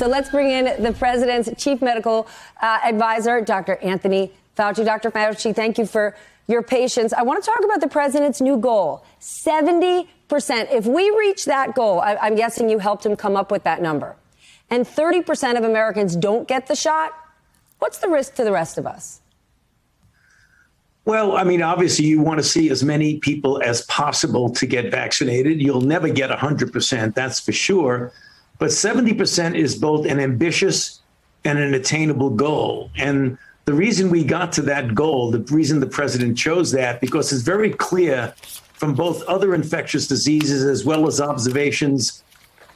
So let's bring in the president's chief medical advisor, Dr. Anthony Fauci. Dr. Fauci, thank you for your patience. I want to talk about the president's new goal, 70%. If we reach that goal, I'm guessing you helped him come up with that number, and 30% of Americans don't get the shot, what's the risk to the rest of us? Well, I mean, obviously, you want to see as many people as possible to get vaccinated. You'll never get 100%, that's for sure. But 70% is both an ambitious and an attainable goal. And the reason we got to that goal, the reason the president chose that, because it's very clear from both other infectious diseases as well as observations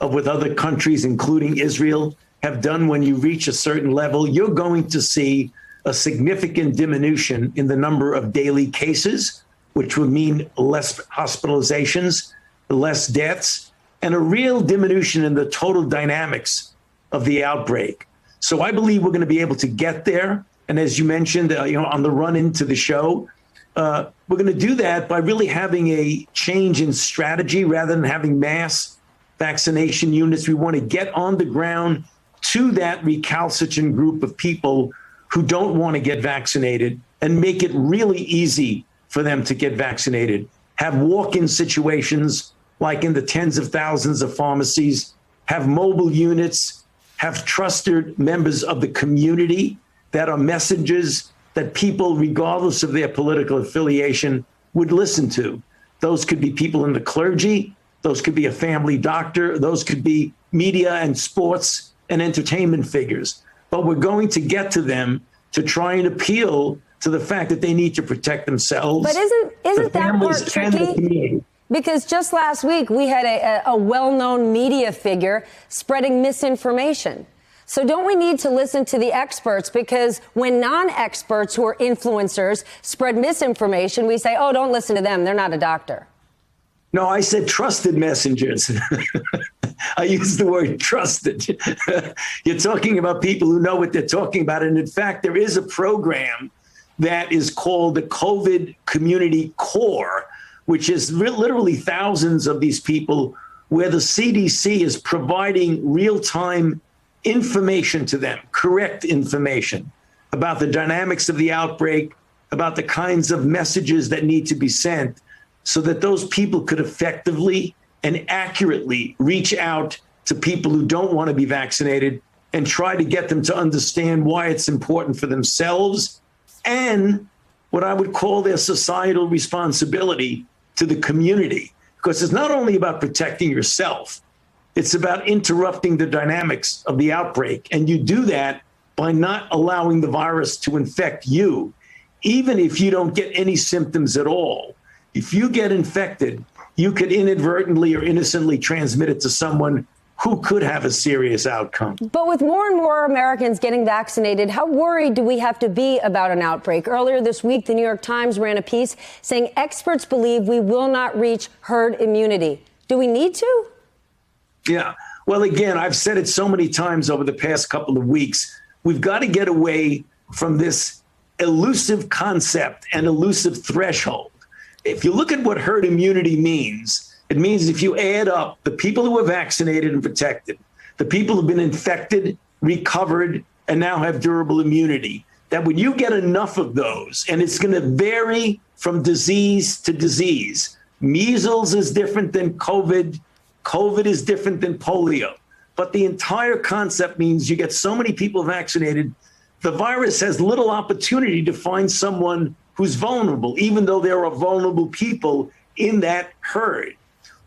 of what other countries, including Israel, have done. When you reach a certain level, you're going to see a significant diminution in the number of daily cases, which would mean less hospitalizations, less deaths, and a real diminution in the total dynamics of the outbreak. So I believe we're going to be able to get there. And as you mentioned, on the run into the show, we're going to do that by really having a change in strategy rather than having mass vaccination units. We want to get on the ground to that recalcitrant group of people who don't want to get vaccinated and make it really easy for them to get vaccinated. Have walk-in situations like in the tens of thousands of pharmacies, have mobile units, have trusted members of the community that are messengers that people, regardless of their political affiliation, would listen to. Those could be people in the clergy. Those could be a family doctor. Those could be media and sports and entertainment figures. But we're going to get to them to try and appeal to the fact that they need to protect themselves. But isn't that part tricky? Because just last week, we had a well-known media figure spreading misinformation. So don't we need to listen to the experts? Because when non-experts who are influencers spread misinformation, we say, oh, don't listen to them. They're not a doctor. No, I said trusted messengers. I used the word trusted. You're talking about people who know what they're talking about. And in fact, there is a program that is called the COVID Community Core, which is literally thousands of these people where the CDC is providing real-time information to them, correct information about the dynamics of the outbreak, about the kinds of messages that need to be sent so that those people could effectively and accurately reach out to people who don't want to be vaccinated and try to get them to understand why it's important for themselves and what I would call their societal responsibility to the community. Because it's not only about protecting yourself, it's about interrupting the dynamics of the outbreak. And you do that by not allowing the virus to infect you, even if you don't get any symptoms at all. If you get infected, you could inadvertently or innocently transmit it to someone who could have a serious outcome. But with more and more Americans getting vaccinated, how worried do we have to be about an outbreak? Earlier this week, the New York Times ran a piece saying experts believe we will not reach herd immunity. Do we need to? Yeah. Well, again, I've said it so many times over the past couple of weeks. We've got to get away from this elusive concept and elusive threshold. If you look at what herd immunity means, it means if you add up the people who are vaccinated and protected, the people who've been infected, recovered, and now have durable immunity, that when you get enough of those, and it's going to vary from disease to disease. Measles is different than COVID. COVID is different than polio. But the entire concept means you get so many people vaccinated, the virus has little opportunity to find someone who's vulnerable, even though there are vulnerable people in that herd.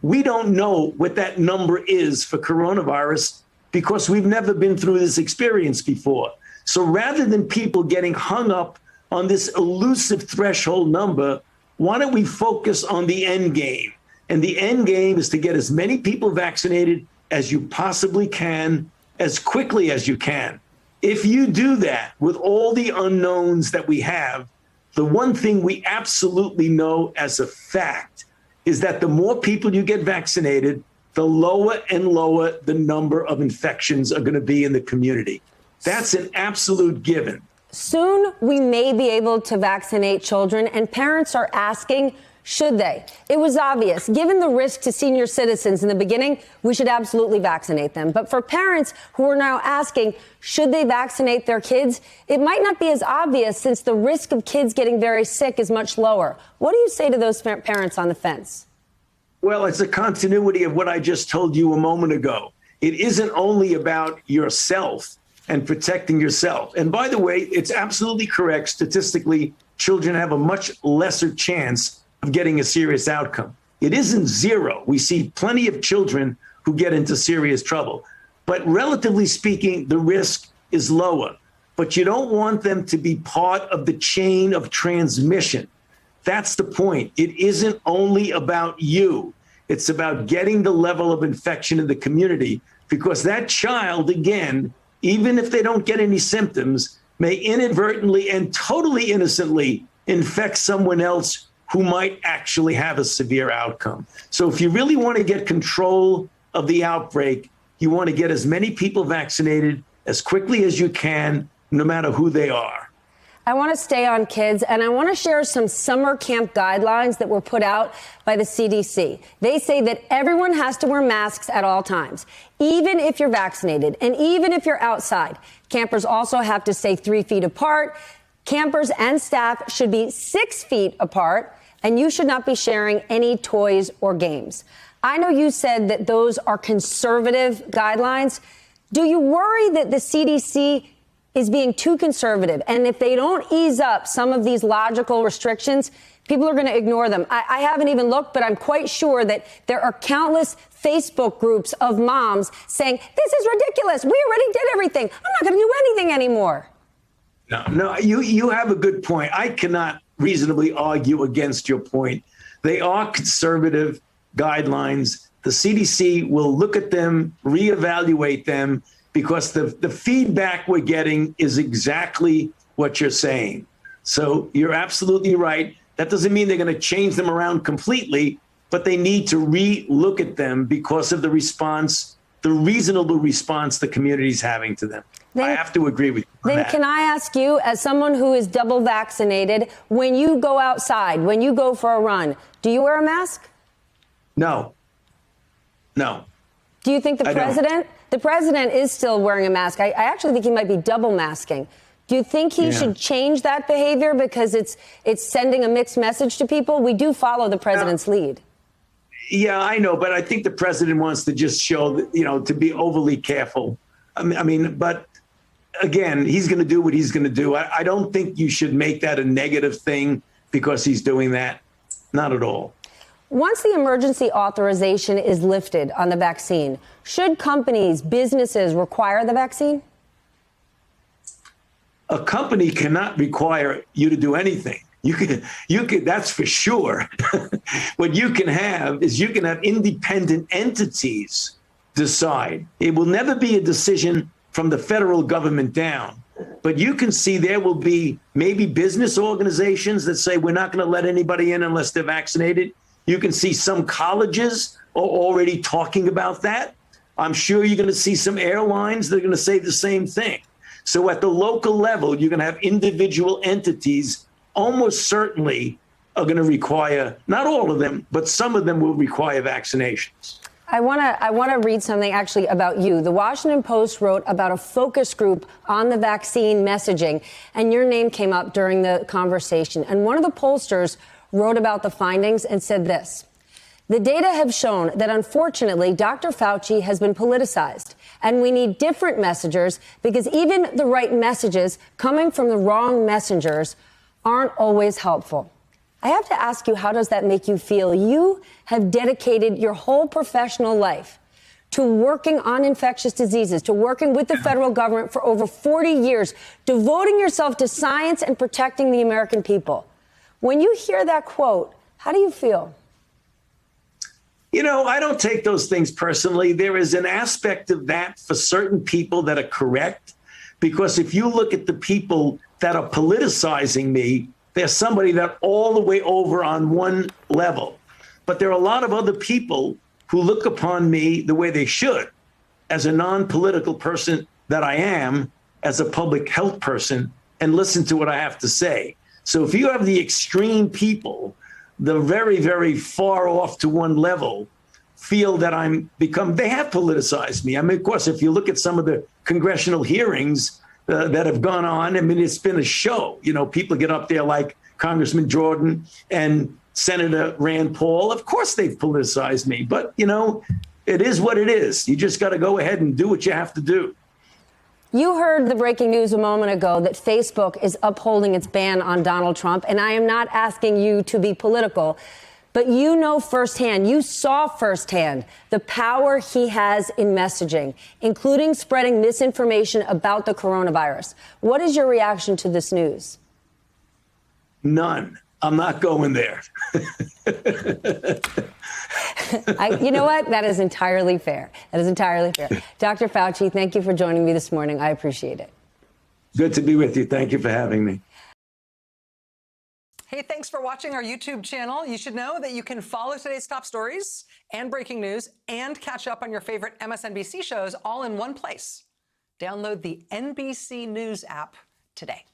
We don't know what that number is for coronavirus because we've never been through this experience before. So rather than people getting hung up on this elusive threshold number, why don't we focus on the end game? And the end game is to get as many people vaccinated as you possibly can, as quickly as you can. If you do that with all the unknowns that we have, the one thing we absolutely know as a fact is that the more people you get vaccinated, the lower and lower the number of infections are going to be in the community. That's an absolute given. Soon we may be able to vaccinate children, and parents are asking, Should they? It was obvious. Given the risk to senior citizens in the beginning, we should absolutely vaccinate them. But for parents who are now asking, should they vaccinate their kids? It might not be as obvious since the risk of kids getting very sick is much lower. What do you say to those parents on the fence? Well, it's a continuity of what I just told you a moment ago. It isn't only about yourself and protecting yourself. And by the way, it's absolutely correct. Statistically, children have a much lesser chance of getting a serious outcome. It isn't zero. We see plenty of children who get into serious trouble. But relatively speaking, the risk is lower. But you don't want them to be part of the chain of transmission. That's the point. It isn't only about you. It's about getting the level of infection in the community, because that child, again, even if they don't get any symptoms, may inadvertently and totally innocently infect someone else who might actually have a severe outcome. So if you really want to get control of the outbreak, you want to get as many people vaccinated as quickly as you can, no matter who they are. I want to stay on kids, and I want to share some summer camp guidelines that were put out by the CDC. They say that everyone has to wear masks at all times, even if you're vaccinated and even if you're outside. Campers also have to stay 3 feet apart. Campers and staff should be 6 feet apart, and you should not be sharing any toys or games. I know you said that those are conservative guidelines. Do you worry that the CDC is being too conservative? And if they don't ease up some of these logical restrictions, people are going to ignore them. I haven't even looked, but I'm quite sure that there are countless Facebook groups of moms saying, this is ridiculous. We already did everything. I'm not going to do anything anymore. No, you have a good point. I cannot reasonably argue against your point. They are conservative guidelines. The CDC will look at them, reevaluate them, because the feedback we're getting is exactly what you're saying. So you're absolutely right. That doesn't mean they're going to change them around completely, but they need to re-look at them because of the response, the reasonable response the community's having to them. I have to agree with you. Then can I ask you, as someone who is double vaccinated, when you go outside, when you go for a the do you wear a mask? No. Do you think the president is still wearing a mask? I actually think he might be double masking. Do you think he should change that behavior because it's sending a mixed message to people? We do follow the president's lead. Yeah, I know, but I think the president wants to just show, to be overly careful. I mean, but again, he's going to do what he's going to do. I don't think you should make that a negative thing because he's doing that. Not at all. Once the emergency authorization is lifted on the vaccine, should companies, businesses require the vaccine? A company cannot require you to do anything. You could, that's for sure. What you can have is you can have independent entities decide. It will never be a decision from the federal government down. But you can see there will be maybe business organizations that say we're not going to let anybody in unless they're vaccinated. You can see some colleges are already talking about that. I'm sure you're going to see some airlines that are going to say the same thing. So at the local level, you're going to have individual entities almost certainly are going to require, not all of them, but some of them will require vaccinations. I want to read something actually about you. The Washington Post wrote about a focus group on the vaccine messaging, and your name came up during the conversation. And one of the pollsters wrote about the findings and said this: the data have shown that, unfortunately, Dr. Fauci has been politicized, and we need different messengers because even the right messages coming from the wrong messengers aren't always helpful. I have to ask you, how does that make you feel? You have dedicated your whole professional life to working on infectious diseases, to working with the federal government for over 40 years, devoting yourself to science and protecting the American people. When you hear that quote, how do you feel? I don't take those things personally. There is an aspect of that for certain people that are correct, because if you look at the people that are politicizing me, there's somebody that all the way over on one level. But there are a lot of other people who look upon me the way they should, as a non-political person that I am, as a public health person, and listen to what I have to say. So if you have the extreme people the very, very far off to one level feel that they have politicized me. I mean, of course, if you look at some of the congressional hearings that have gone on, I mean, it's been a show. You know, people get up there like Congressman Jordan and Senator Rand Paul. Of course, they've politicized me. But, you know, it is what it is. You just got to go ahead and do what you have to do. You heard the breaking news a moment ago that Facebook is upholding its ban on Donald Trump. And I am not asking you to be political, but you know firsthand, you saw firsthand the power he has in messaging, including spreading misinformation about the coronavirus. What is your reaction to this news? None. I'm not going there. You know what? That is entirely fair. That is entirely fair. Dr. Fauci, thank you for joining me this morning. I appreciate it. Good to be with you. Thank you for having me. Hey, thanks for watching our YouTube channel. You should know that you can follow today's top stories and breaking news and catch up on your favorite MSNBC shows all in one place. Download the NBC News app today.